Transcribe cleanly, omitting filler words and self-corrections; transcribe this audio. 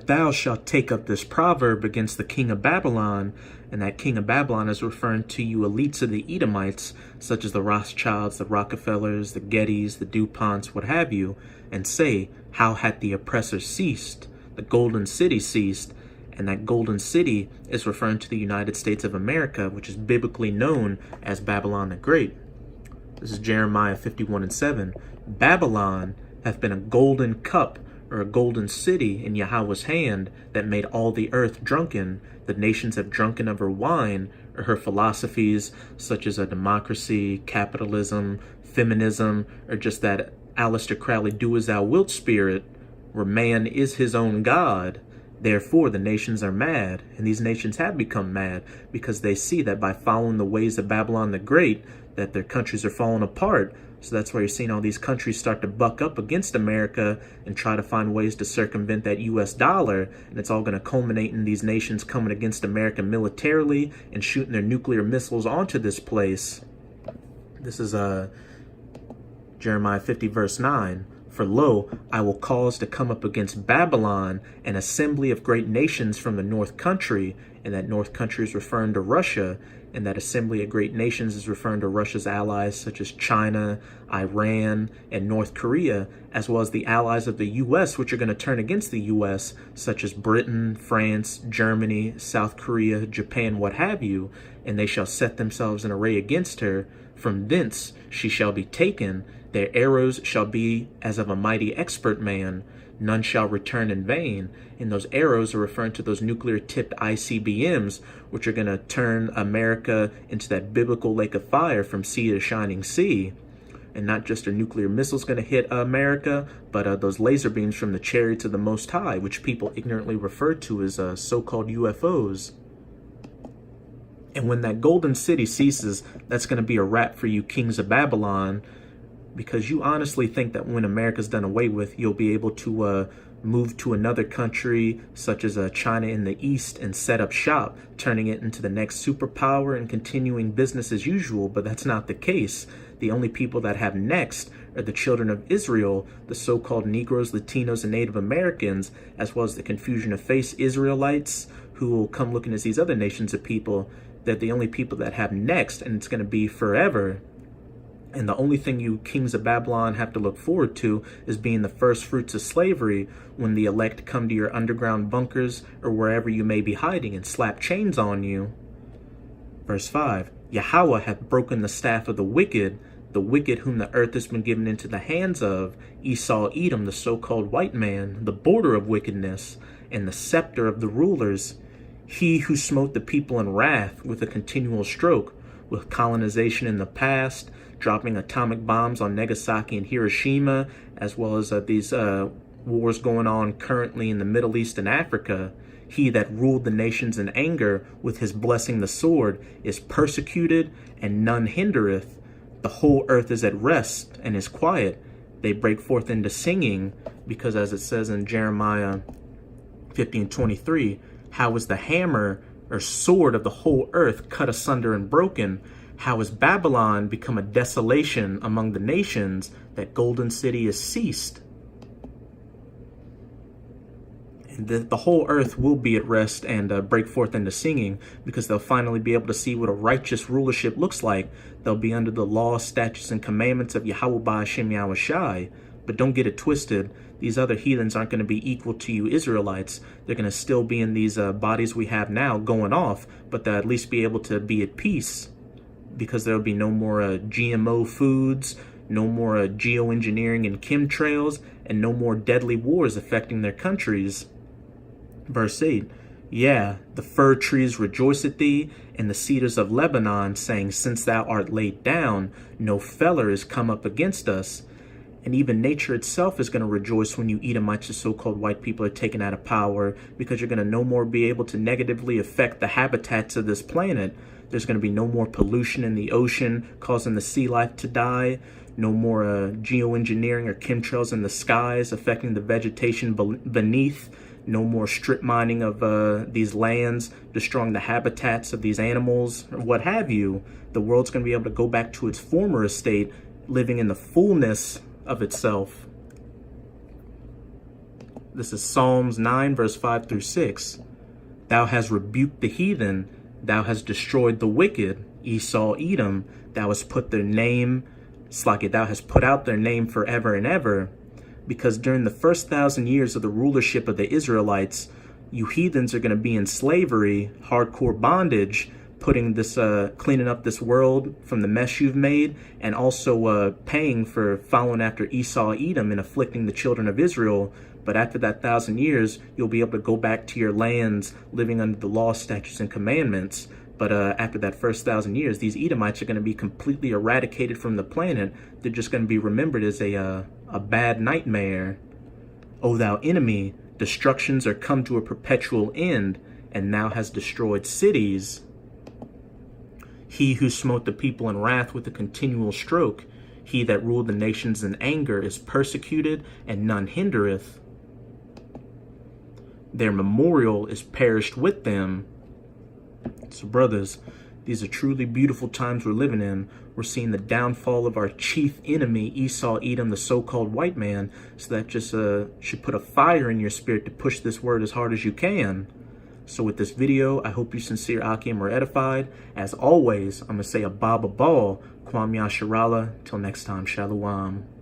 But thou shalt take up this proverb against the king of Babylon, and that king of Babylon is referring to you elites of the Edomites, such as the Rothschilds, the Rockefellers, the Gettys, the DuPonts, what have you, and say, how hath the oppressor ceased? The golden city ceased, and that golden city is referring to the United States of America, which is biblically known as Babylon the Great. This is Jeremiah 51:7. Babylon hath been a golden cup, or a golden city in Yahawah's hand, that made all the earth drunken. The nations have drunken of her wine, or her philosophies, such as a democracy, capitalism, feminism, or just that Aleister Crowley do as thou wilt spirit, where man is his own God. Therefore the nations are mad, and these nations have become mad, because they see that by following the ways of Babylon the Great, that their countries are falling apart. So that's why you're seeing all these countries start to buck up against America and try to find ways to circumvent that US dollar. And it's all going to culminate in these nations coming against America militarily and shooting their nuclear missiles onto this place. This is Jeremiah 50:9. For lo, I will cause to come up against Babylon an assembly of great nations from the north country, and that north country is referring to Russia, and that assembly of great nations is referring to Russia's allies such as China, Iran, and North Korea, as well as the allies of the U.S., which are going to turn against the U.S., such as Britain, France, Germany, South Korea, Japan, what have you, and they shall set themselves in array against her. From thence she shall be taken. Their arrows shall be as of a mighty expert man. None shall return in vain. And those arrows are referring to those nuclear-tipped ICBMs, which are going to turn America into that biblical lake of fire from sea to shining sea. And not just are nuclear missiles going to hit America, but those laser beams from the chariots of the Most High, which people ignorantly refer to as so-called UFOs. And when that golden city ceases, that's going to be a wrap for you kings of Babylon, because you honestly think that when America's done away with, you'll be able to move to another country, such as China in the East, and set up shop, turning it into the next superpower and continuing business as usual. But that's not the case. The only people that have next are the children of Israel, the so-called Negroes, Latinos, and Native Americans, as well as the confusion of face Israelites, who will come looking as these other nations of people. They're the only people that have next, and it's going to be forever. And the only thing you kings of Babylon have to look forward to is being the first fruits of slavery, when the elect come to your underground bunkers or wherever you may be hiding and slap chains on you. Verse 5, Yahawah hath broken the staff of the wicked whom the earth has been given into the hands of, Esau Edom, the so-called white man, the border of wickedness, and the scepter of the rulers. He who smote the people in wrath with a continual stroke, with colonization in the past, dropping atomic bombs on Nagasaki and Hiroshima, as well as these wars going on currently in the Middle East and Africa. He that ruled the nations in anger, with his blessing the sword, is persecuted, and none hindereth. The whole earth is at rest and is quiet. They break forth into singing, because as it says in Jeremiah 15:23, how is the hammer or sword of the whole earth cut asunder and broken? How has Babylon become a desolation among the nations? That golden city is ceased. And the whole earth will be at rest and break forth into singing, because they'll finally be able to see what a righteous rulership looks like. They'll be under the law, statutes, and commandments of Yahawah Ba'ashem Yahushai. But don't get it twisted. These other heathens aren't going to be equal to you Israelites. They're going to still be in these bodies we have now going off, but they'll at least be able to be at peace, because there'll be no more GMO foods, no more geoengineering and chemtrails, and no more deadly wars affecting their countries. Verse 8, yeah, the fir trees rejoice at thee, and the cedars of Lebanon, saying, since thou art laid down, no feller is come up against us. And even nature itself is going to rejoice when you Edomites, the so-called white people, are taken out of power, because you're going to no more be able to negatively affect the habitats of this planet. There's going to be no more pollution in the ocean, causing the sea life to die. No more geoengineering or chemtrails in the skies, affecting the vegetation beneath. No more strip mining of these lands, destroying the habitats of these animals, or what have you. The world's going to be able to go back to its former estate, living in the fullness of itself. This is Psalms 9, verse 5 through 6. Thou hast rebuked the heathen. Thou hast destroyed the wicked. Esau, Edom. Thou hast put their name, thou hast put out their name forever and ever. Because during the first 1,000 years of the rulership of the Israelites, you heathens are going to be in slavery, hardcore bondage, cleaning up this world from the mess you've made, and also paying for following after Esau, Edom, and afflicting the children of Israel. But after that 1,000 years, you'll be able to go back to your lands, living under the law, statutes, and commandments. But after that first 1,000 years, these Edomites are going to be completely eradicated from the planet. They're just going to be remembered as a bad nightmare. O thou enemy, destructions are come to a perpetual end, and thou hast destroyed cities. He who smote the people in wrath with a continual stroke, he that ruled the nations in anger, is persecuted, and none hindereth. Their memorial is perished with them. So brothers, these are truly beautiful times we're living in. We're seeing the downfall of our chief enemy, Esau, Edom, the so-called white man. So that just should put a fire in your spirit to push this word as hard as you can. So with this video, I hope you sincere Akim are edified. As always, I'm going to say a Baba Ball, Kwam Yasharala. Till next time, Shalom.